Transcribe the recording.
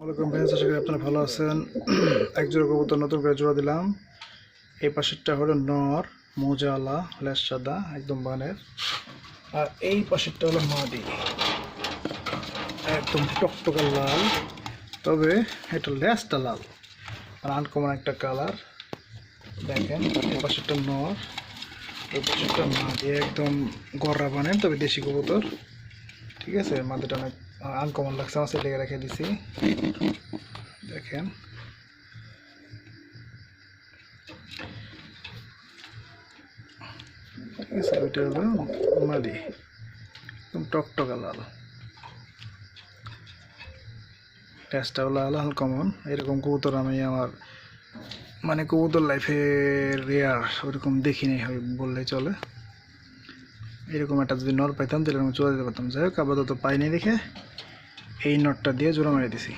Welcome friends, আশা করি আপনারা ভালো আছেন। এক জোড়া কবুতর নতুন করে জোড়া দিলাম। এই পাশেরটা হলো নর, মোজালা, লেজ সাদা একদম বানের। আর এই পাশেরটা হলো মাদি, একদম টকটকা লাল, তবে এটা লেজটা লাল আর আনকমন একটা কালার। দেখেন, এই পাশেরটা নর, ওই পাশেরটা মাদি, একদম গররা বানের, তবে দেশি কবুতর। ঠিক আছে, মাদিটা অনেক আনকমন লাগছে, আমার লেগে রেখে দিছি। দেখেন, ঠিক আছে, ওইটা হলো মাদি, একদম টকটকা লাল, টেস্টটা হলো লাল কমন। এরকম কবুতর আমি আমার মানে কবুতর লাইফে রেয়ার, ওরকম দেখিনি হয় বললেই চলে। এরকম একটা যদি নর পাইতাম তাহলে আমি জোড়া দিতে পারতাম। যাই হোক, আপাতত পাইনি দেখে এই নটটা দিয়ে জোড়া মেরে দিছি।